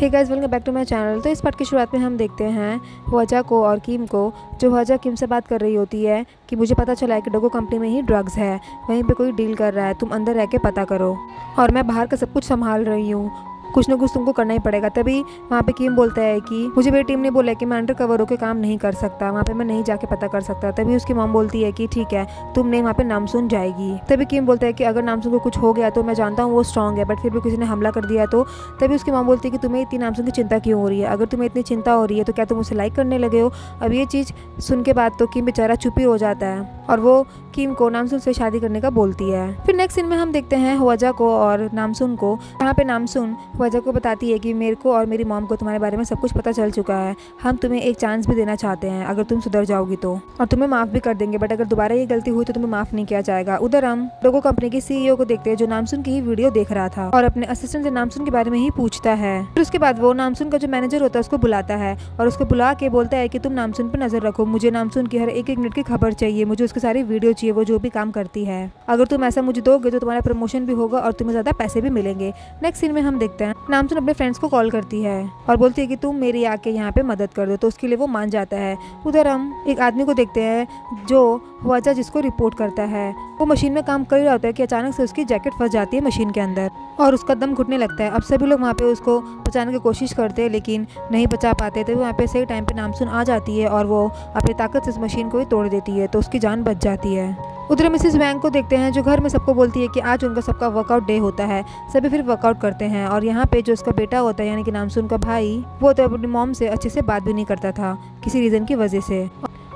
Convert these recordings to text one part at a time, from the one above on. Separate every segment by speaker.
Speaker 1: Hey guys, welcome back to my channel. तो इस part की शुरुआत में हम देखते हैं ह्वाजा को और किम को। जो ह्वाजा किम से बात कर रही होती है कि मुझे पता चला है कि डोगो कंपनी में ही ड्रग्स है, वहीं पे कोई डील कर रहा है, तुम अंदर रह के पता करो और मैं बाहर का सब कुछ संभाल रही हूँ, कुछ ना कुछ तुमको करना ही पड़ेगा। तभी वहाँ पे किम बोलता है कि मुझे मेरी टीम ने बोला है कि मैं अंडर कवर होकर काम नहीं कर सकता, वहाँ पे मैं नहीं जाके पता कर सकता। तभी उसकी मॉम बोलती है कि ठीक है, तुमने वहाँ पे नामसून जाएगी। तभी किम बोलता है कि अगर नामसून को कुछ हो गया तो मैं जानता हूँ वो स्ट्रांग है, बट फिर भी किसी ने हमला कर दिया तो। तभी उसकी मॉम बोलती है कि तुम्हें इतनी नामसून की चिंता क्यों हो रही है? अगर तुम्हें इतनी चिंता हो रही है तो क्या तुम उसे लाइक करने लगे हो? अब ये चीज़ सुन के बाद तो किम बेचारा चुप ही हो जाता है और वो किम को नामसून से शादी करने का बोलती है। फिर नेक्स्ट सीन में हम देखते हैं ह्वाजा को और नामसून को। यहाँ पे नामसून ह्वाजा को बताती है कि मेरे को और मेरी मॉम को तुम्हारे बारे में सब कुछ पता चल चुका है, हम तुम्हें एक चांस भी देना चाहते हैं अगर तुम सुधर जाओगी तो, और तुम्हें माफ़ भी कर देंगे, बट अगर दोबारा ये गलती हुई तो तुम्हें माफ़ नहीं किया जाएगा। उधर हम डोगो कंपनी के CEO को देखते हैं जो नामसून की ही वीडियो देख रहा था और अपने असिस्टेंट से नामसून के बारे में ही पूछता है। फिर उसके बाद वो नामसून का जो मैनेजर होता है उसको बुलाता है और उसको बुला के बोलता है कि तुम नामसून पर नजर रखो, मुझे नामसून की हर एक मिनट की खबर चाहिए, मुझे उसकी सारी वीडियो चाहिए, वो जो भी काम करती है। अगर तुम ऐसा मुझे दोगे तो तुम्हारा प्रमोशन भी होगा और तुम्हें ज्यादा पैसे भी मिलेंगे। नेक्स्ट सीन में हम देखते हैं नामसून अपने फ्रेंड्स को कॉल करती है और बोलती है कि तुम मेरी आके यहाँ पे मदद कर दो, तो उसके लिए वो मान जाता है। उधर हम एक आदमी को देखते हैं जो ह्वाजा जिसको रिपोर्ट करता है, वो मशीन में काम कर रहा होता है कि अचानक से उसकी जैकेट फंस जाती है मशीन के अंदर और उसका दम घुटने लगता है। अब सभी लोग वहाँ पे उसको बचाने की कोशिश करते हैं लेकिन नहीं बचा पाते। तो वहाँ पे सही टाइम पे नामसून आ जाती है और वो अपनी ताकत से इस मशीन को ही तोड़ देती है, तो उसकी जान बच जाती है। उधर मिसेस वैंग को देखते हैं जो घर में सबको बोलती है कि आज उनका सबका वर्कआउट डे होता है, सभी फिर वर्कआउट करते हैं और यहाँ पे जो उसका बेटा होता है यानी कि नामसून का भाई, वो तो अपनी मॉम से अच्छे से बात भी नहीं करता था किसी रीज़न की वजह से।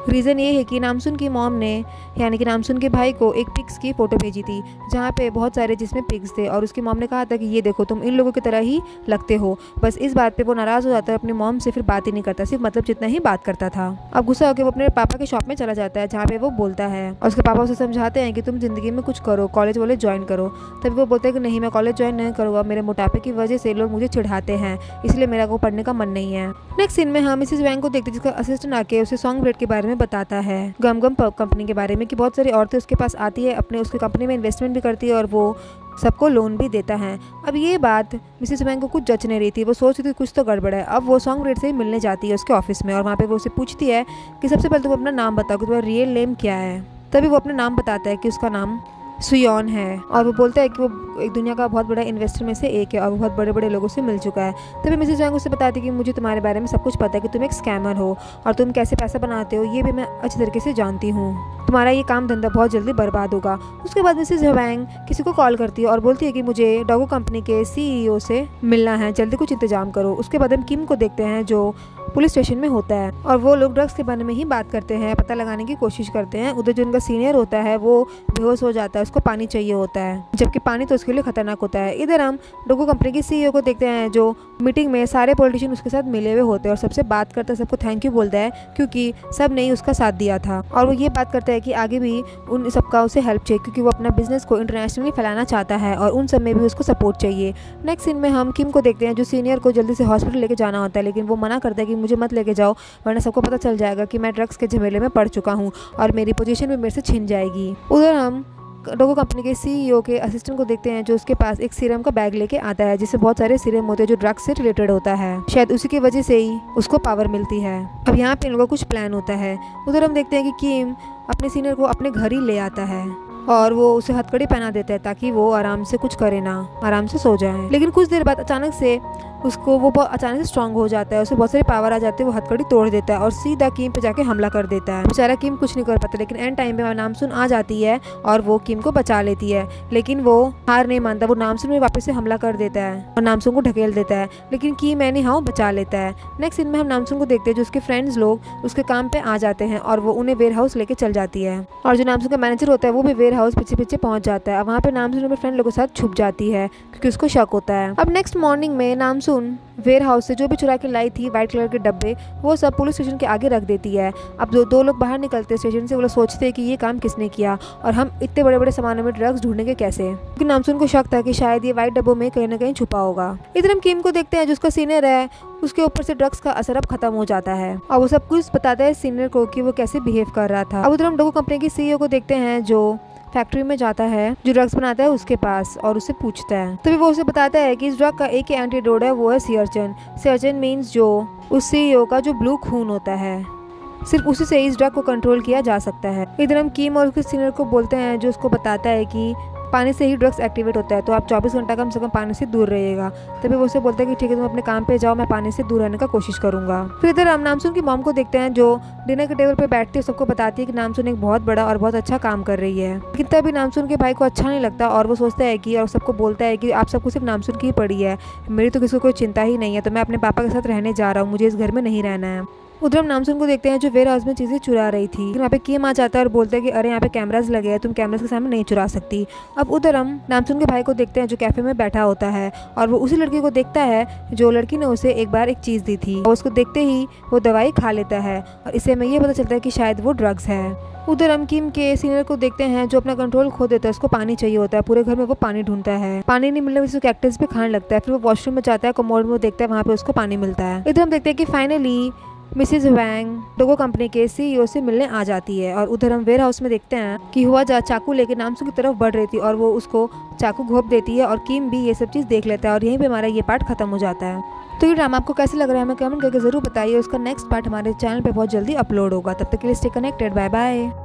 Speaker 1: रीज़न ये है कि नामसून की मॉम ने यानी कि नामसून के भाई को एक पिग्स की फ़ोटो भेजी थी जहाँ पे बहुत सारे जिसमें पिग्स थे और उसकी मॉम ने कहा था कि ये देखो तुम इन लोगों की तरह ही लगते हो। बस इस बात पे वो नाराज़ हो जाता है, अपनी मॉम से फिर बात ही नहीं करता, सिर्फ मतलब जितना ही बात करता था। अब गुस्सा होकर वो अपने पापा के शॉप में चला जाता है जहाँ पे वो बोलता है और उसके पापा उसे समझाते हैं कि तुम ज़िंदगी में कुछ करो, कॉलेज वॉलेज ज्वाइन करो। तभी वो बोलते हैं कि नहीं, मैं कॉलेज ज्वाइन नहीं करूँगा, मेरे मोटापे की वजह से लोग मुझे चिढ़ाते हैं, इसलिए मेरा को पढ़ने का मन नहीं है। नेक्स्ट सीन में हम मिसेस वैंग को देखते हैं जिसका असिस्टेंट आके उसे सॉन्ग ब्रेड के बारे में बताता है, गम गम कंपनी के बारे में, कि बहुत सारी औरतें उसके पास आती है, अपने उसकी कंपनी में इन्वेस्टमेंट भी करती है और वो सबको लोन भी देता है। अब ये बात मिसेस वैंग को कुछ जच नहीं रही थी, वो सोच रही थी कुछ तो गड़बड़ है। अब वो सॉन्ग ब्रेड से मिलने जाती है उसके ऑफिस में और वहाँ पे वो उसे पूछती है कि सबसे पहले तुम अपना नाम बताओ कि तुम्हारा रियल नेम क्या है। तभी वो अपना नाम बताता है कि उसका नाम सुयोन है और वो बोलता है कि वो एक दुनिया का बहुत बड़ा इन्वेस्टर में से एक है और वो बहुत बड़े बड़े लोगों से मिल चुका है। तभी मिसेस वैंग उसे बताती है कि मुझे तुम्हारे बारे में सब कुछ पता है कि तुम एक स्कैमर हो और तुम कैसे पैसा बनाते हो ये भी मैं अच्छी तरीके से जानती हूँ, तुम्हारा ये काम धंधा बहुत जल्दी बर्बाद होगा। उसके बाद मिसेस वैंग किसी को कॉल करती है और बोलती है कि मुझे डोगो कंपनी के CEO से मिलना है, जल्दी कुछ इंतजाम करो। उसके बाद हम किम को देखते हैं जो पुलिस स्टेशन में होता है और वो लोग ड्रग्स के बारे में ही बात करते हैं, पता लगाने की कोशिश करते हैं। उधर जो उनका सीनियर होता है वो बेहोश हो जाता है, उसको पानी चाहिए होता है, जबकि पानी तो उसके लिए खतरनाक होता है। इधर हम डोगो कंपनी के CEO को देखते हैं जो मीटिंग में सारे पॉलिटिशियन उसके साथ मिले हुए होते हैं और सबसे बात करता है, सबको थैंक यू बोलता है क्योंकि सब ने उसका साथ दिया था और वो ये बात करता है कि आगे भी उन सबका उसे हेल्प चाहिए क्योंकि वो अपना बिजनेस को इंटरनेशनली फैलाना चाहता है और उन सब में भी उसको सपोर्ट चाहिए। नेक्स्ट सीन में हम किम को देखते हैं जो सीनियर को जल्दी से हॉस्पिटल लेके जाना होता है, लेकिन वो मना करता है कि मुझे मत लेके जाओ वरना सबको पता चल जाएगा कि मैं ड्रग्स के झमेले में पड़ चुका हूँ और मेरी पोजीशन भी मेरे से छिन जाएगी। उधर हम डोगो कंपनी के CEO के असिस्टेंट को देखते हैं जो उसके पास एक सीरम का बैग लेके आता है जिससे बहुत सारे सीरम होते हैं जो ड्रग्स से रिलेटेड होता है, शायद उसी की वजह से ही उसको पावर मिलती है। अब यहाँ पे इन लोगों का कुछ प्लान होता है। उधर हम देखते हैं कि किम अपने सीनियर को अपने घर ही ले आता है और वो उसे हथकड़ी पहना देता है ताकि वो आराम से कुछ करे ना, आराम से सो जाए। लेकिन कुछ देर बाद अचानक से उसको वो बहुत अचानक से स्ट्रांग हो जाता है, उसे बहुत सारी पावर आ जाती है, वो हथकड़ी तोड़ देता है और सीधा किम पे जाके हमला कर देता है। बेचारा किम कुछ नहीं कर पाता, लेकिन एंड टाइम पे नामसून आ जाती है और वो किम को बचा लेती है। लेकिन वो हार नहीं मानता, वो नामसून में वापस से हमला कर देता है और नामसून को ढकेल देता है, लेकिन किम एनी हाउ बचा लेता है। नेक्स्ट सीन में हम नामसून को देखते हैं जो उसके फ्रेंड्स लोग उसके काम पे आ जाते हैं और वो उन्हें वेयर हाउस लेके चल जाती है और जो नामसून का मैनेजर होता है वो भी वेयर हाउस पीछे पीछे पहुंच जाता है। अब वहाँ पे नामसून अपने फ्रेंड लोगों के साथ छुप जाती है क्योंकि उसको शक होता है। अब नेक्स्ट मॉर्निंग में नामसून वेयर हाउस से जो भी चुरा के लाई थी व्हाइट कलर के डब्बे, वो सब पुलिस स्टेशन के आगे रख देती है। अब दो लोग बाहर निकलते स्टेशन से, वो लोग सोचते हैं कि ये काम किसने किया और हम इतने बड़े बड़े सामानों में ड्रग्स ढूंढेंगे कैसे, क्योंकि नामसून को शक था कि शायद ये व्हाइट डब्बों में कहीं ना कहीं छुपा होगा। इधर हम किम को देखते हैं जिसका सीनियर है, उसके ऊपर से ड्रग्स का असर अब खत्म हो जाता है और वो सब कुछ बताता है सीनियर को कि वो कैसे बिहेव कर रहा था। अब उधर हम डोगो कंपनी की CEO को देखते हैं जो फैक्ट्री में जाता है जो ड्रग्स बनाता है उसके पास और उससे पूछता है। तभी वो उसे बताता है कि इस ड्रग का एक ही एंटीडोट है, वो है सियरचन। सियरचन मीन्स जो उस CEO का जो ब्लू खून होता है, सिर्फ उसी से इस ड्रग को कंट्रोल किया जा सकता है। इधर हम किम और उसके सीनियर को बोलते हैं जो उसको बताता है कि पानी से ही ड्रग्स एक्टिवेट होता है, तो आप 24 घंटा कम से कम पानी से दूर रहिएगा। तभी वो उसे बोलता है कि ठीक है, तुम अपने काम पे जाओ, मैं पानी से दूर रहने का कोशिश करूंगा। फिर इधर हम नामसुन की मॉम को देखते हैं जो डिनर के टेबल पे बैठती है, सबको बताती है कि नामसुन एक बहुत बड़ा और बहुत अच्छा काम कर रही है। लेकिन तभी नामसुन के भाई को अच्छा नहीं लगता और वो सोचता है कि और सबको बोलता है कि आप सबको सिर्फ नामसुन की ही पड़ी है, मेरी तो किसी को कोई चिंता ही नहीं है, तो मैं अपने पापा के साथ रहने जा रहा हूँ, मुझे इस घर में नहीं रहना है। उधर हम नामसुन को देखते हैं जो वेयर हाउस में चीज़ें चुरा रही थी। वहाँ पे किम आ जाता है और बोलता है कि अरे यहाँ पे कैमरास लगे हैं, तुम कैमरास के सामने नहीं चुरा सकती। अब उधर हम नामसुन के भाई को देखते हैं जो कैफे में बैठा होता है और वो उसी लड़की को देखता है जो लड़की ने उसे एक बार एक चीज़ दी थी और उसको देखते ही वो दवाई खा लेता है और इससे हमें ये पता चलता है कि शायद वो ड्रग्स है। उधर हम किम के सीनियर को देखते हैं जो अपना कंट्रोल खो देता है, उसको पानी चाहिए होता है, पूरे घर में वो पानी ढूंढता है, पानी नहीं मिलने से कैक्टस पे खाने लगता है। फिर वो वॉशरूम में जाता है, कमोड में वो देखता है, वहाँ पे उसको पानी मिलता है। इधर हम देखते हैं कि फाइनली मिसेज वैंग डोगो कंपनी के CEO से मिलने आ जाती है और उधर हम वेयर हाउस में देखते हैं कि हुआजा चाकू लेके नामसुन की तरफ बढ़ रही थी और वो उसको चाकू घोंप देती है और किम भी ये सब चीज़ देख लेता है और यहीं पे हमारा ये पार्ट खत्म हो जाता है। तो ये ड्रामा आपको कैसे लग रहा है हमें कमेंट करके जरूर बताइए। उसका नेक्स्ट पार्ट हमारे चैनल पे बहुत जल्दी अपलोड होगा। तब तक के लिए स्टे कनेक्टेड। Bye bye.